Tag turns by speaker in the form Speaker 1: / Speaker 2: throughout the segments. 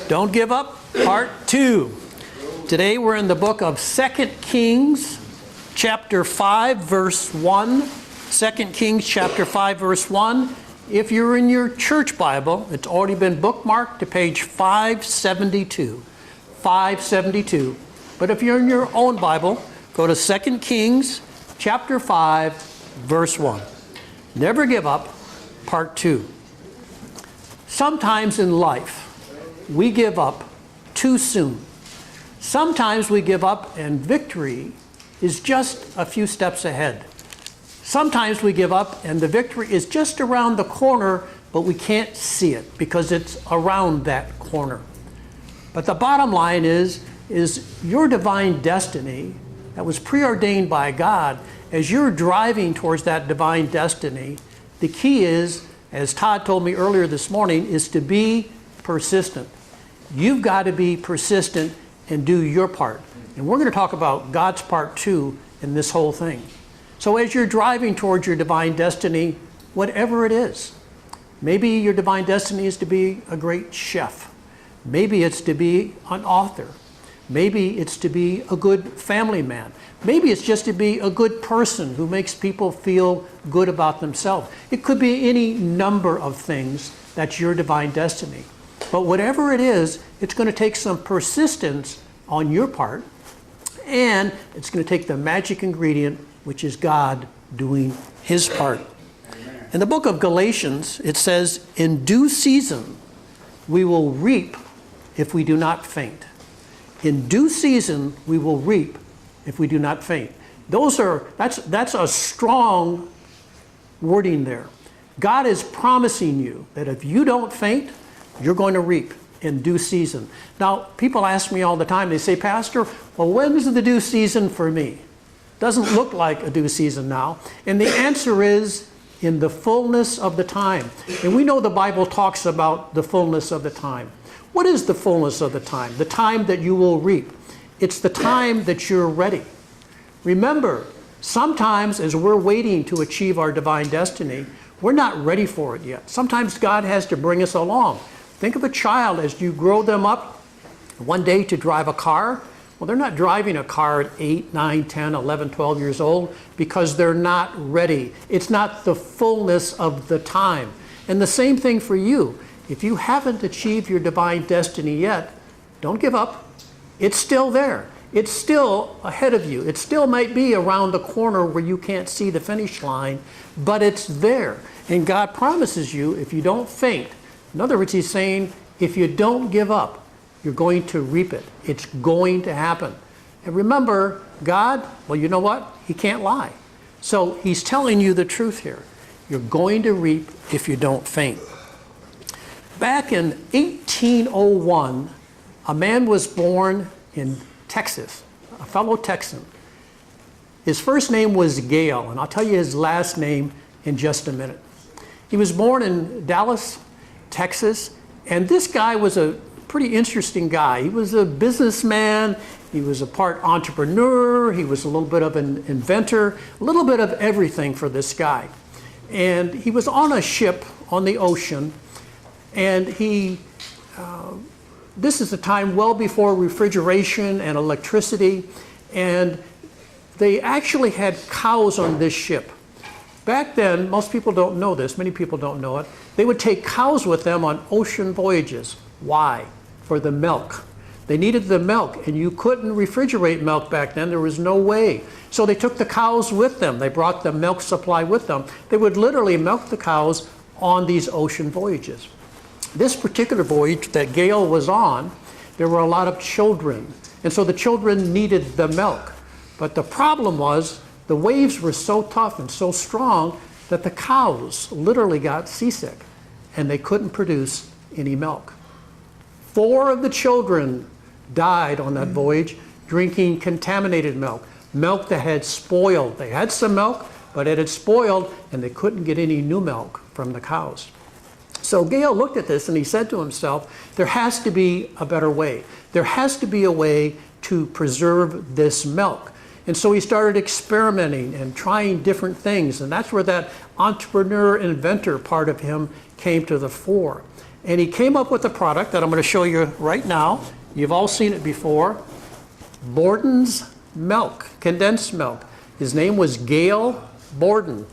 Speaker 1: Don't give up, part 2. Today we're in the book of 2 Kings, chapter 5, verse 1. 2 Kings, chapter 5, verse 1. If you're in your church Bible, it's already been bookmarked to page 572. 572. But if you're in your own Bible, go to 2 Kings, chapter 5, verse 1. Never give up, part 2. Sometimes in life, we give up too soon. Sometimes we give up and victory is just a few steps ahead. Sometimes we give up and the victory is just around the corner, but we can't see it because it's around that corner. But the bottom line is your divine destiny that was preordained by God, as you're driving towards that divine destiny, the key is, as Todd told me earlier this morning, is to be persistent. You've got to be persistent and do your part. And we're going to talk about God's part too in this whole thing. So as you're driving towards your divine destiny, whatever it is, maybe your divine destiny is to be a great chef. Maybe it's to be an author. Maybe it's to be a good family man. Maybe it's just to be a good person who makes people feel good about themselves. It could be any number of things that's your divine destiny. But whatever it is, it's going to take some persistence on your part, and it's going to take the magic ingredient, which is God doing His part. In the book of Galatians, it says, "In due season, we will reap if we do not faint." In due season, we will reap if we do not faint. That's a strong wording there. God is promising you that if you don't faint, you're going to reap in due season. Now, people ask me all the time, they say, "Pastor, well, when's the due season for me?" Doesn't look like a due season now. And the answer is in the fullness of the time. And we know the Bible talks about the fullness of the time. What is the fullness of the time? The time that you will reap. It's the time that you're ready. Remember, sometimes as we're waiting to achieve our divine destiny, we're not ready for it yet. Sometimes God has to bring us along. Think of a child as you grow them up one day to drive a car. Well, they're not driving a car at 8, 9, 10, 11, 12 years old because they're not ready. It's not the fullness of the time. And the same thing for you. If you haven't achieved your divine destiny yet, don't give up. It's still there. It's still ahead of you. It still might be around the corner where you can't see the finish line, but it's there. And God promises you if you don't faint. In other words, He's saying, if you don't give up, you're going to reap it. It's going to happen. And remember, God, well, you know what? He can't lie. So He's telling you the truth here. You're going to reap if you don't faint. Back in 1801, a man was born in Texas, a fellow Texan. His first name was Gale, and I'll tell you his last name in just a minute. He was born in Dallas, Texas, and this guy was a pretty interesting guy. He was a businessman, he was a part entrepreneur, he was a little bit of an inventor, a little bit of everything for this guy. And he was on a ship on the ocean, and this is a time well before refrigeration and electricity, and they actually had cows on this ship. Back then, most people don't know this, many people don't know it, they would take cows with them on ocean voyages. Why? For the milk. They needed the milk, and you couldn't refrigerate milk back then. There was no way. So they took the cows with them. They brought the milk supply with them. They would literally milk the cows on these ocean voyages. This particular voyage that Gale was on, there were a lot of children, and so the children needed the milk. But the problem was the waves were so tough and so strong that the cows literally got seasick, and they couldn't produce any milk. 4 of the children died on that voyage drinking contaminated milk, milk that had spoiled. They had some milk, but it had spoiled, and they couldn't get any new milk from the cows. So Gale looked at this and he said to himself, there has to be a better way. There has to be a way to preserve this milk. And so he started experimenting and trying different things, and that's where that entrepreneur, inventor part of him came to the fore. And he came up with a product that I'm going to show you right now. You've all seen it before. Borden's milk, condensed milk. His name was Gale Borden,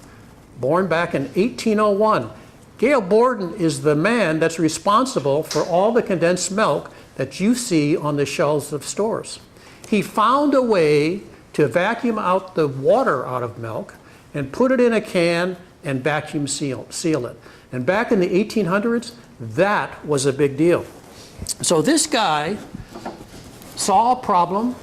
Speaker 1: born back in 1801. Gale Borden is the man that's responsible for all the condensed milk that you see on the shelves of stores. He found a way to vacuum out the water out of milk and put it in a can and vacuum seal it. And back in the 1800s, that was a big deal. So this guy saw a problem,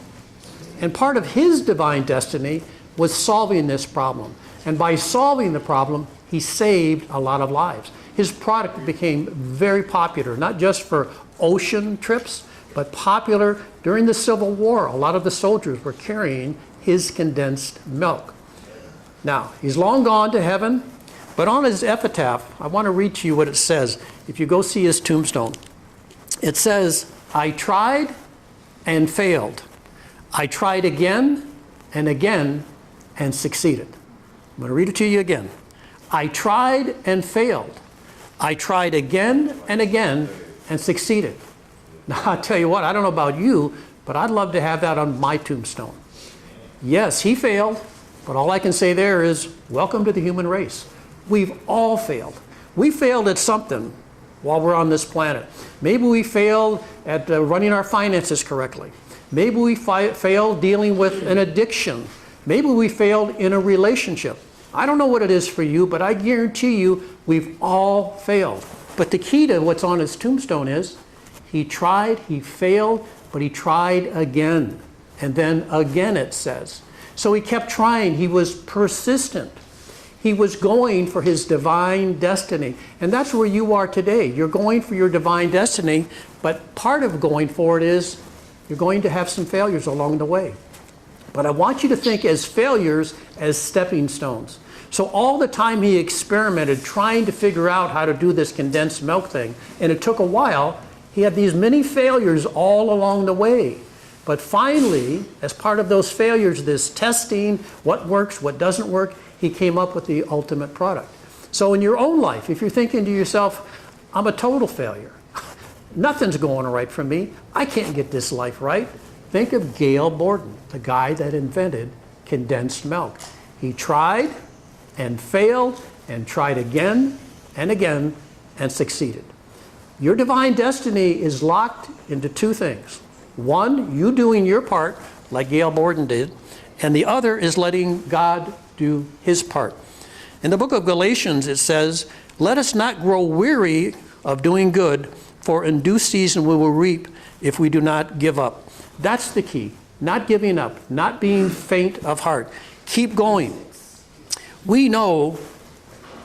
Speaker 1: and part of his divine destiny was solving this problem. And by solving the problem, he saved a lot of lives. His product became very popular, not just for ocean trips, but popular during the Civil War. A lot of the soldiers were carrying his condensed milk. Now, he's long gone to heaven, but on his epitaph, I want to read to you what it says. If you go see his tombstone, it says, "I tried and failed. I tried again and again and succeeded." I'm going to read it to you again. "I tried and failed. I tried again and again and succeeded." Now, I'll tell you what, I don't know about you, but I'd love to have that on my tombstone. Yes, he failed, but all I can say there is, welcome to the human race. We've all failed. We failed at something while we're on this planet. Maybe we failed at running our finances correctly. Maybe we failed dealing with an addiction. Maybe we failed in a relationship. I don't know what it is for you, but I guarantee you we've all failed. But the key to what's on his tombstone is he tried, he failed, but he tried again. And then again, it says. So he kept trying. He was persistent. He was going for his divine destiny. And that's where you are today. You're going for your divine destiny, but part of going for it is you're going to have some failures along the way. But I want you to think as failures as stepping stones. So all the time he experimented trying to figure out how to do this condensed milk thing, and it took a while, he had these many failures all along the way. But finally, as part of those failures, this testing, what works, what doesn't work, he came up with the ultimate product. So in your own life, if you're thinking to yourself, I'm a total failure. Nothing's going right for me. I can't get this life right. Think of Gale Borden, the guy that invented condensed milk. He tried and failed and tried again and again and succeeded. Your divine destiny is locked into two things. One, you doing your part, like Gale Borden did, and the other is letting God do his part. In the book of Galatians, it says, "Let us not grow weary of doing good, for in due season we will reap if we do not give up." That's the key. Not giving up, not being faint of heart. Keep going. We know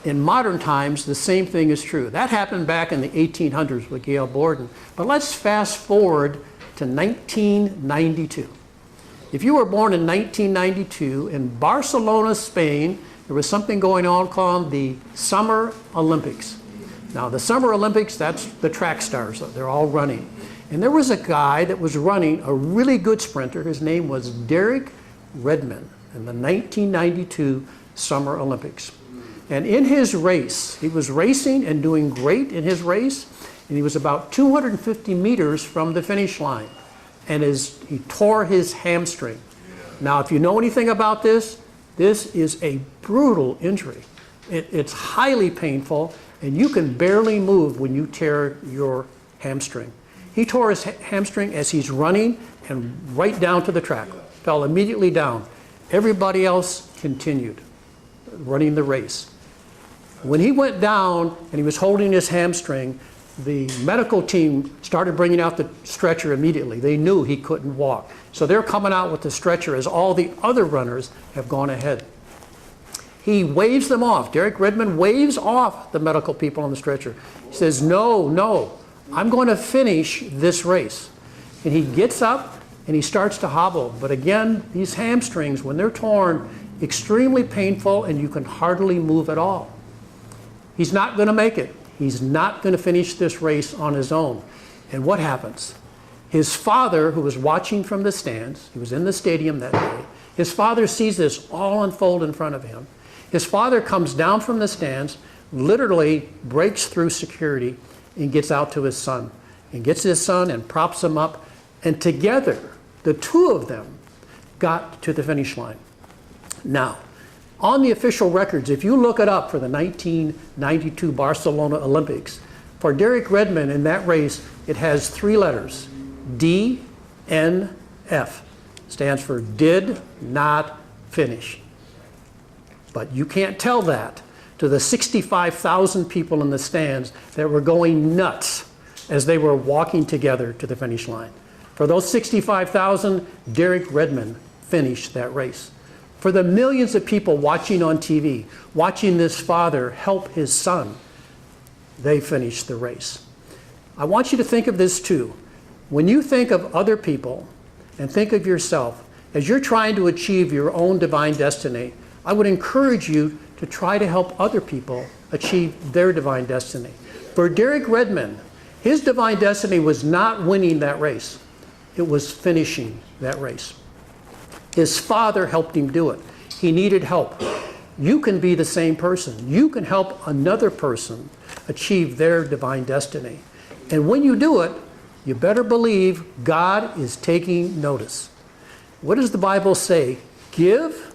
Speaker 1: in modern times the same thing is true. That happened back in the 1800s with Gale Borden. But let's fast forward to 1992. If you were born in 1992 in Barcelona, Spain, there was something going on called the Summer Olympics. Now, the Summer Olympics, that's the track stars. They're all running. And there was a guy that was running, a really good sprinter. His name was Derek Redmond in the 1992 Summer Olympics. And in his race, he was racing and doing great in his race, and he was about 250 meters from the finish line. And he tore his hamstring. Now, if you know anything about this, this is a brutal injury. It's highly painful, and you can barely move when you tear your hamstring. He tore his hamstring as he's running and right down to the track, fell immediately down. Everybody else continued running the race. When he went down and he was holding his hamstring, the medical team started bringing out the stretcher immediately. They knew he couldn't walk. So they're coming out with the stretcher as all the other runners have gone ahead. He waves them off. Derek Redmond waves off the medical people on the stretcher. He says, no, I'm going to finish this race. And he gets up and he starts to hobble. But again, these hamstrings, when they're torn, extremely painful, and you can hardly move at all. He's not going to make it. He's not going to finish this race on his own. And what happens? His father, who was watching from the stands, he was in the stadium that day, his father sees this all unfold in front of him. His father comes down from the stands, literally breaks through security, and gets out to his son. And gets his son and props him up. And together, the two of them got to the finish line. Now, on the official records, if you look it up for the 1992 Barcelona Olympics, for Derek Redmond in that race, it has 3 letters, DNF. Stands for did not finish. But you can't tell that to the 65,000 people in the stands that were going nuts as they were walking together to the finish line. For those 65,000, Derek Redmond finished that race. For the millions of people watching on TV, watching this father help his son, they finished the race. I want you to think of this too. When you think of other people and think of yourself, as you're trying to achieve your own divine destiny, I would encourage you to try to help other people achieve their divine destiny. For Derek Redmond, his divine destiny was not winning that race. It was finishing that race. His father helped him do it. He needed help. You can be the same person. You can help another person achieve their divine destiny. And when you do it, you better believe God is taking notice. What does the Bible say? Give,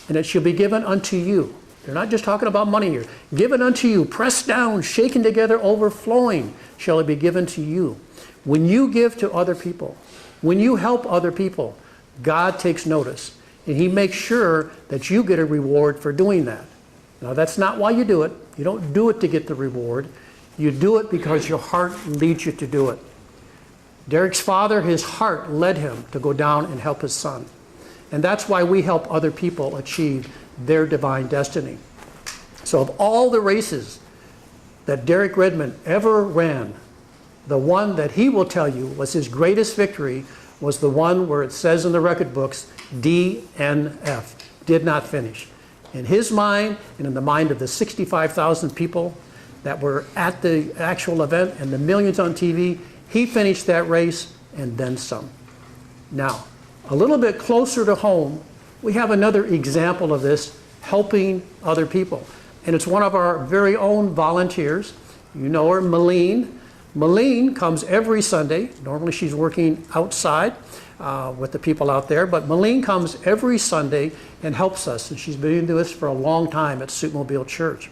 Speaker 1: and it shall be given unto you. They're not just talking about money here. Given unto you, pressed down, shaken together, overflowing, shall it be given to you. When you give to other people, when you help other people, God takes notice, and he makes sure that you get a reward for doing that. Now, that's not why you do it. You don't do it to get the reward. You do it because your heart leads you to do it. Derek's father, his heart led him to go down and help his son. And that's why we help other people achieve their divine destiny. So of all the races that Derek Redmond ever ran, the one that he will tell you was his greatest victory was the one where it says in the record books, DNF, did not finish. In his mind and in the mind of the 65,000 people that were at the actual event and the millions on TV, he finished that race and then some. Now, a little bit closer to home, we have another example of this, helping other people. And it's one of our very own volunteers. You know her, Malene. Malene comes every Sunday. Normally she's working outside with the people out there, but Malene comes every Sunday and helps us. And she's been doing this for a long time at SoupMobile Church.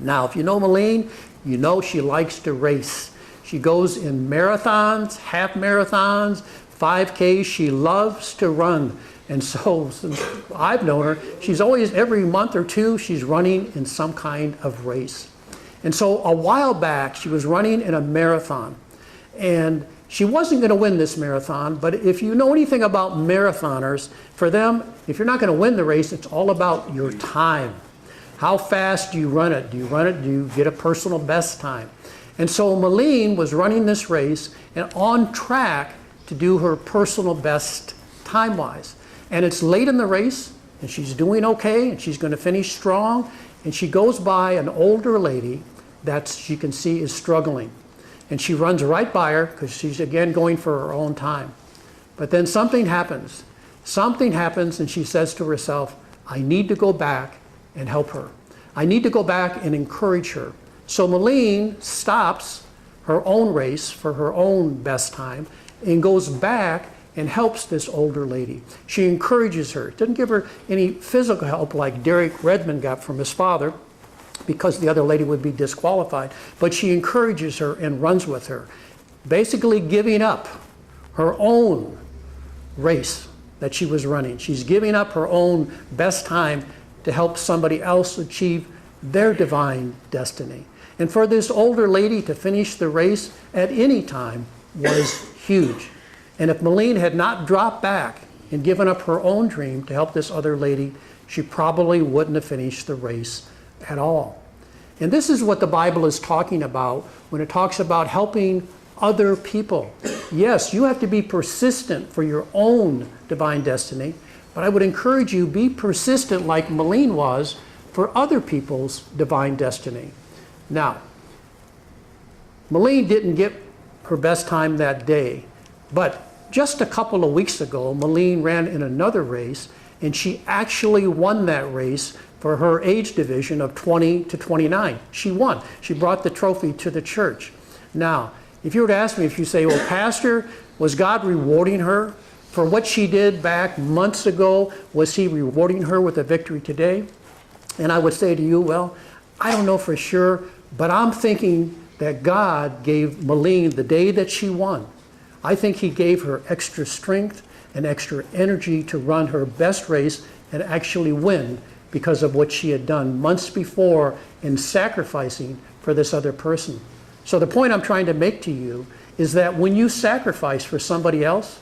Speaker 1: Now, if you know Malene, you know she likes to race. She goes in marathons, half marathons, 5Ks. She loves to run. And so since I've known her, she's always, every month or two, she's running in some kind of race. And so a while back, she was running in a marathon. And she wasn't going to win this marathon, but if you know anything about marathoners, for them, if you're not going to win the race, it's all about your time. How fast do you run it? Do you run it? Do you get a personal best time? And so Malene was running this race and on track to do her personal best time-wise. And it's late in the race, and she's doing okay, and she's going to finish strong, and she goes by an older lady that she can see is struggling. And she runs right by her because she's again going for her own time. But then something happens. Something happens, and she says to herself, I need to go back and help her. I need to go back and encourage her. So Malene stops her own race for her own best time and goes back and helps this older lady. She encourages her. Doesn't give her any physical help like Derek Redmond got from his father, because the other lady would be disqualified, but she encourages her and runs with her, basically giving up her own race that she was running. She's giving up her own best time to help somebody else achieve their divine destiny. And for this older lady to finish the race at any time was huge. And if Malene had not dropped back and given up her own dream to help this other lady, she probably wouldn't have finished the race at all. And this is what the Bible is talking about when it talks about helping other people. Yes, you have to be persistent for your own divine destiny, but I would encourage you, be persistent like Malene was for other people's divine destiny. Now, Malene didn't get her best time that day, but just a couple of weeks ago, Malene ran in another race, and she actually won that race for her age division of 20 to 29. She won. She brought the trophy to the church. Now, if you were to ask me, if you say, well, Pastor, was God rewarding her for what she did back months ago? Was he rewarding her with a victory today? And I would say to you, well, I don't know for sure, but I'm thinking that God gave Malene the day that she won. I think he gave her extra strength and extra energy to run her best race and actually win because of what she had done months before in sacrificing for this other person. So the point I'm trying to make to you is that when you sacrifice for somebody else,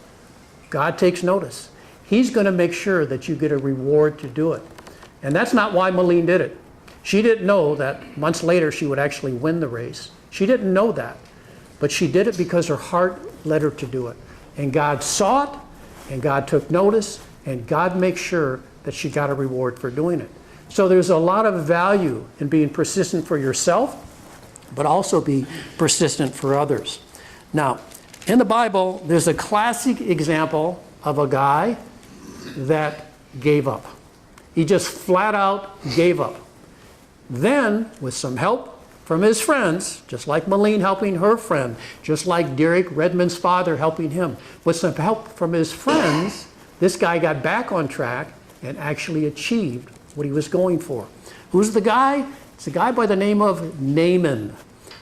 Speaker 1: God takes notice. He's going to make sure that you get a reward to do it. And that's not why Malene did it. She didn't know that months later she would actually win the race. She didn't know that. But she did it because her heart led her to do it. And God saw it, and God took notice, and God makes sure that she got a reward for doing it. So there's a lot of value in being persistent for yourself, but also be persistent for others. Now, in the Bible, there's a classic example of a guy that gave up. He just flat out gave up. Then, with some help from his friends, just like Malene helping her friend, just like Derek Redmond's father helping him, with some help from his friends, this guy got back on track and actually achieved what he was going for. Who's the guy? It's a guy by the name of Naaman.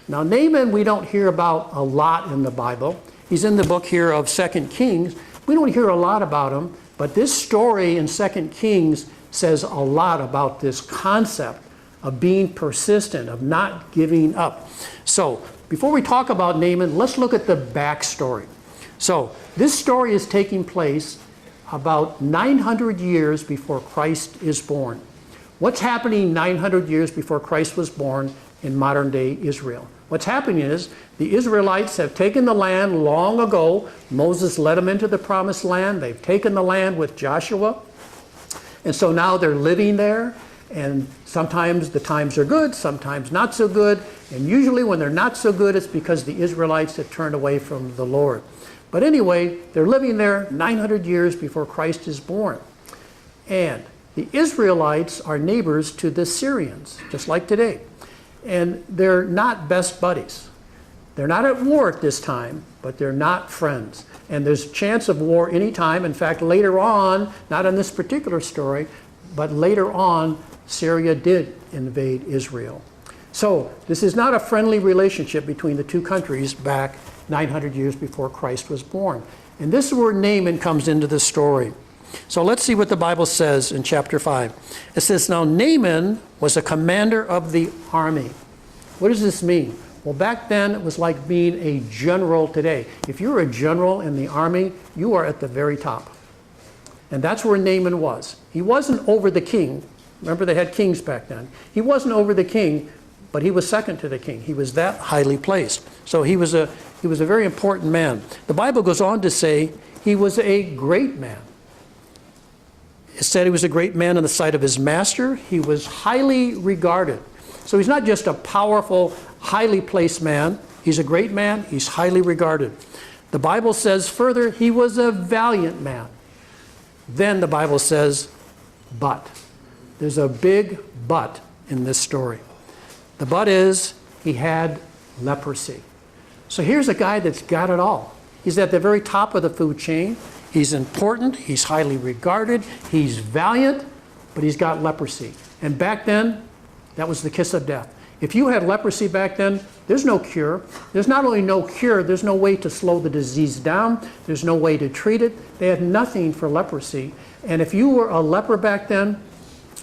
Speaker 1: Now, Naaman we don't hear about a lot in the Bible. He's in the book here of 2 Kings. We don't hear a lot about him, but this story in 2 Kings says a lot about this concept of being persistent, of not giving up. So, before we talk about Naaman, let's look at the backstory. So, this story is taking place about 900 years before Christ is born. What's happening 900 years before Christ was born in modern-day Israel? What's happening is the Israelites have taken the land long ago. Moses led them into the promised land. They've taken the land with Joshua. And so now they're living there. And sometimes the times are good, sometimes not so good. And usually when they're not so good, it's because the Israelites have turned away from the Lord. But anyway, they're living there 900 years before Christ is born. And the Israelites are neighbors to the Syrians, just like today. And they're not best buddies. They're not at war at this time, but they're not friends. And there's a chance of war anytime. In fact, later on, not in this particular story, but later on, Syria did invade Israel. So this is not a friendly relationship between the two countries back 900 years before Christ was born. And this is where Naaman comes into the story. So let's see what the Bible says in chapter 5. It says, now Naaman was a commander of the army. What does this mean? Well, back then it was like being a general today. If you're a general in the army, you are at the very top. And that's where Naaman was. He wasn't over the king. Remember, they had kings back then. He wasn't over the king, but he was second to the king. He was that highly placed. So he was a very important man. The Bible goes on to say he was a great man. It said he was a great man in the sight of his master. He was highly regarded. So he's not just a powerful, highly placed man. He's a great man. He's highly regarded. The Bible says further, he was a valiant man. Then the Bible says, but. There's a big but in this story. The but is he had leprosy. So here's a guy that's got it all. He's at the very top of the food chain. He's important. He's highly regarded. He's valiant, but he's got leprosy. And back then, that was the kiss of death. If you had leprosy back then, there's no cure. There's not only no cure, there's no way to slow the disease down. There's no way to treat it. They had nothing for leprosy. And if you were a leper back then,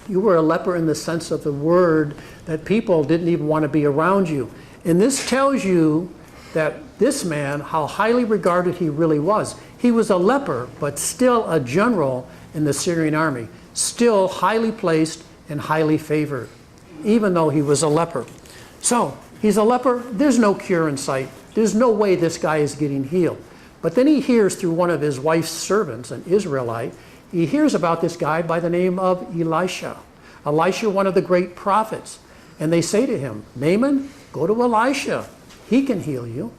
Speaker 1: you were a leper in the sense of the word that people didn't even want to be around you. And this tells you that this man, how highly regarded he really was. He was a leper, but still a general in the Syrian army, still highly placed and highly favored, even though he was a leper. So he's a leper. There's no cure in sight. There's no way this guy is getting healed. But then he hears through one of his wife's servants, an Israelite, he hears about this guy by the name of Elisha. Elisha, one of the great prophets. And they say to him, Naaman, go to Elisha. He can heal you.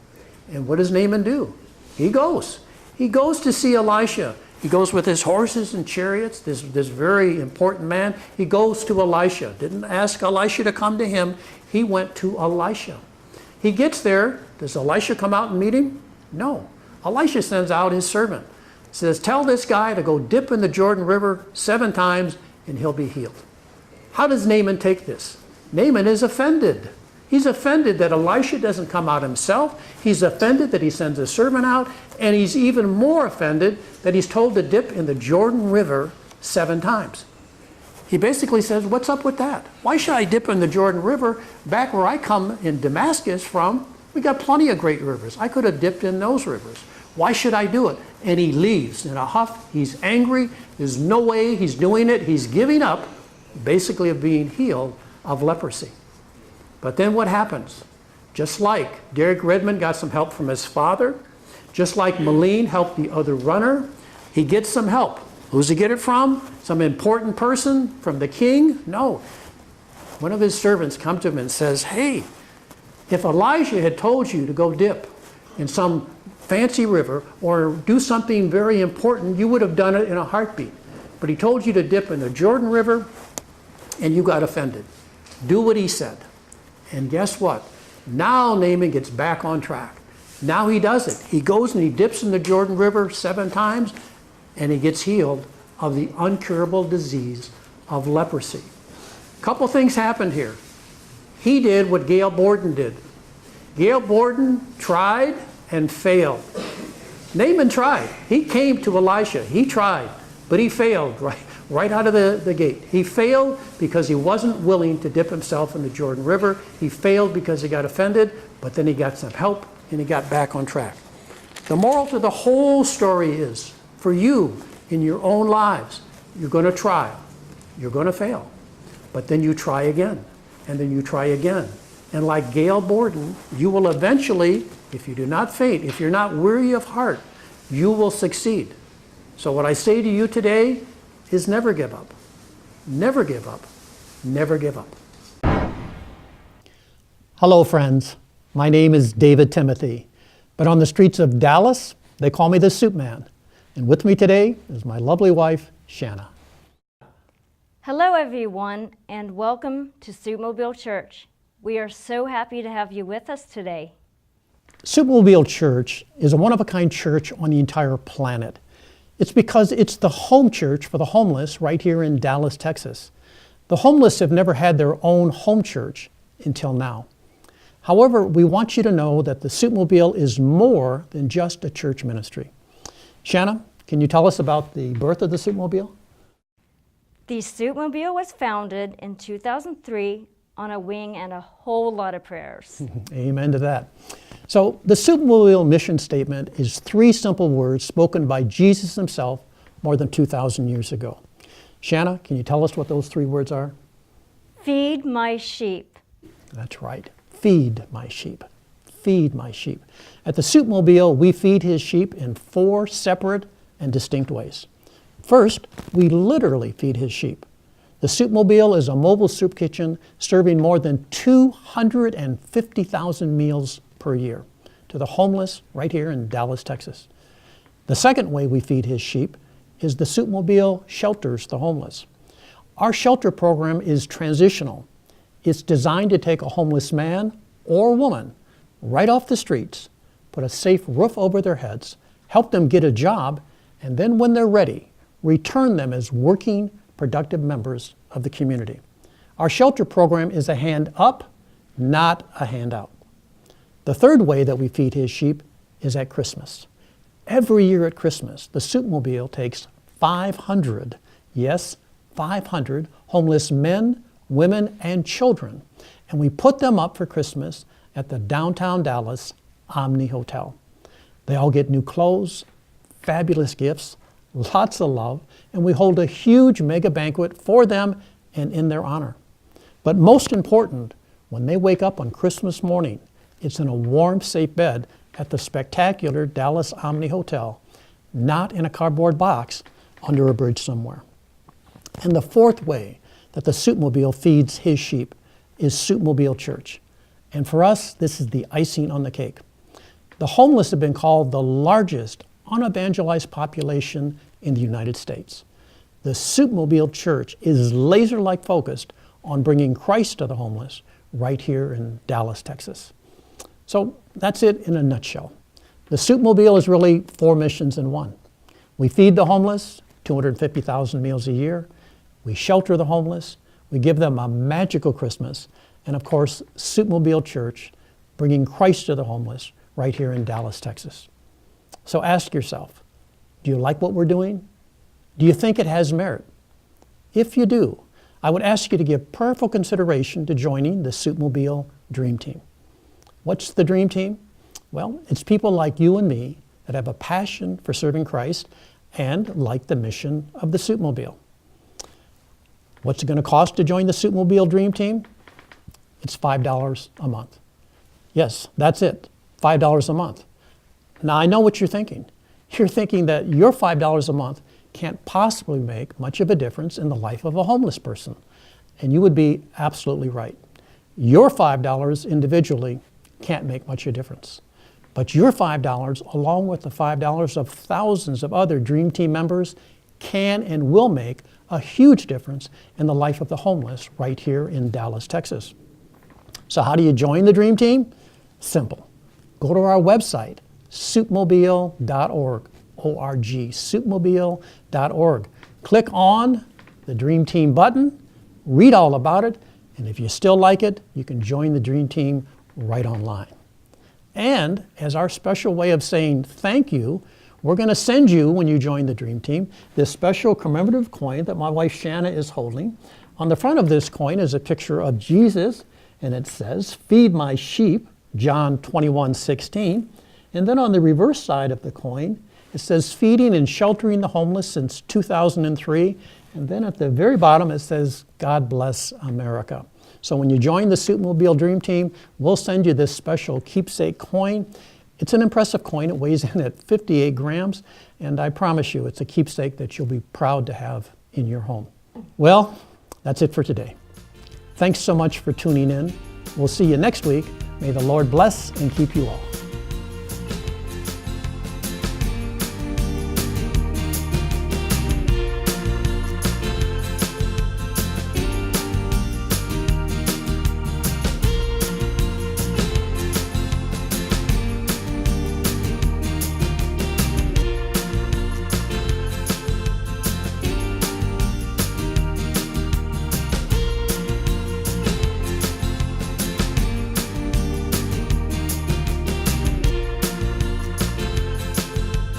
Speaker 1: And what does Naaman do? He goes. He goes to see Elisha. He goes with his horses and chariots, this very important man. He goes to Elisha. Didn't ask Elisha to come to him. He went to Elisha. He gets there, Does Elisha come out and meet him? No. Elisha sends out his servant. Says, tell this guy to go dip in the Jordan River 7 times and he'll be healed. How does Naaman take this? Naaman is offended. He's offended that Elisha doesn't come out himself. He's offended that he sends a servant out. And he's even more offended that he's told to dip in the Jordan River 7 times. He basically says, what's up with that? Why should I dip in the Jordan River? Back where I come in Damascus from, we got plenty of great rivers. I could have dipped in those rivers. Why should I do it? And he leaves in a huff. He's angry. There's no way he's doing it. He's giving up, basically, of being healed of leprosy. But then what happens? Just like Derek Redmond got some help from his father, just like Moline helped the other runner, he gets some help. Who's he get it from? Some important person from the king? No. One of his servants comes to him and says, hey, if Elijah had told you to go dip in some fancy river or do something very important, you would have done it in a heartbeat. But he told you to dip in the Jordan River and you got offended. Do what he said. And guess what? Now Naaman gets back on track. Now he does it. He goes and he dips in the Jordan River 7 times and he gets healed of the incurable disease of leprosy. A couple things happened here. He did what Gail Borden did. Gail Borden tried and failed. Naaman tried. He came to Elisha. He tried, but he failed right out of the gate. He failed because he wasn't willing to dip himself in the Jordan River. He failed because he got offended, but then he got some help and he got back on track. The moral to the whole story is, for you in your own lives, you're going to try. You're going to fail. But then you try again, and then you try again. And like Gail Borden, you will eventually, if you do not faint, if you're not weary of heart, you will succeed. So what I say to you today is never give up. Never give up. Never give up. Hello, friends. My name is David Timothy, but on the streets of Dallas, they call me the Soup Man. And with me today is my lovely wife, Shanna.
Speaker 2: Hello, everyone, and welcome to SoupMobile Church. We are so happy to have you with us today.
Speaker 1: SoupMobile Church is a one-of-a-kind church on the entire planet. It's because it's the home church for the homeless right here in Dallas, Texas. The homeless have never had their own home church until now. However, we want you to know that the SoupMobile is more than just a church ministry. Shanna, can you tell us about the birth of the SoupMobile?
Speaker 2: The SoupMobile was founded in 2003 on a wing and a whole lot of prayers.
Speaker 1: Amen to that. So the SoupMobile mission statement is 3 simple words spoken by Jesus himself more than 2,000 years ago. Shanna, can you tell us what those 3 words are?
Speaker 2: Feed my sheep.
Speaker 1: That's right. Feed my sheep. Feed my sheep. At the SoupMobile, we feed his sheep in 4 separate and distinct ways. First, we literally feed his sheep. The SoupMobile is a mobile soup kitchen serving more than 250,000 meals per year to the homeless right here in Dallas, Texas. The second way we feed his sheep is the SoupMobile shelters the homeless. Our shelter program is transitional. It's designed to take a homeless man or woman right off the streets, put a safe roof over their heads, help them get a job, and then when they're ready, return them as working, productive members of the community. Our shelter program is a hand up, not a handout. The third way that we feed his sheep is at Christmas. Every year at Christmas, the SoupMobile takes 500, yes, 500 homeless men, women, and children, and we put them up for Christmas at the downtown Dallas Omni Hotel. They all get new clothes, fabulous gifts, lots of love, and we hold a huge mega banquet for them and in their honor. But most important, when they wake up on Christmas morning, it's in a warm, safe bed at the spectacular Dallas Omni Hotel, not in a cardboard box under a bridge somewhere. And the fourth way that the SoupMobile feeds his sheep is SoupMobile Church. And for us, this is the icing on the cake. The homeless have been called the largest unevangelized population in the United States. The SoupMobile Church is laser-like focused on bringing Christ to the homeless right here in Dallas, Texas. So that's it in a nutshell. The SoupMobile is really 4 missions in one. We feed the homeless, 250,000 meals a year. We shelter the homeless. We give them a magical Christmas. And of course, SoupMobile Church, bringing Christ to the homeless right here in Dallas, Texas. So ask yourself, do you like what we're doing? Do you think it has merit? If you do, I would ask you to give prayerful consideration to joining the SoupMobile Dream Team. What's the Dream Team? Well, it's people like you and me that have a passion for serving Christ and like the mission of the SoupMobile. What's it going to cost to join the SoupMobile Dream Team? It's $5 a month. Yes, that's it, $5 a month. Now, I know what you're thinking. You're thinking that your $5 a month can't possibly make much of a difference in the life of a homeless person. And you would be absolutely right. Your $5 individually can't make much of a difference. But your $5, along with the $5 of thousands of other Dream Team members, can and will make a huge difference in the life of the homeless right here in Dallas, Texas. So how do you join the Dream Team? Simple. Go to our website, SoupMobile.org, O-R-G, SoupMobile.org. Click on the Dream Team button, read all about it, and if you still like it, you can join the Dream Team right online. And as our special way of saying thank you, we're going to send you, when you join the Dream Team, this special commemorative coin that my wife Shanna is holding. On the front of this coin is a picture of Jesus, and it says, "Feed my sheep," John 21:16. And then on the reverse side of the coin, it says, "Feeding and sheltering the homeless since 2003. And then at the very bottom, it says, "God bless America." So when you join the SoupMobile Dream Team, we'll send you this special keepsake coin. It's an impressive coin. It weighs in at 58 grams. And I promise you, it's a keepsake that you'll be proud to have in your home. Well, that's it for today. Thanks so much for tuning in. We'll see you next week. May the Lord bless and keep you all.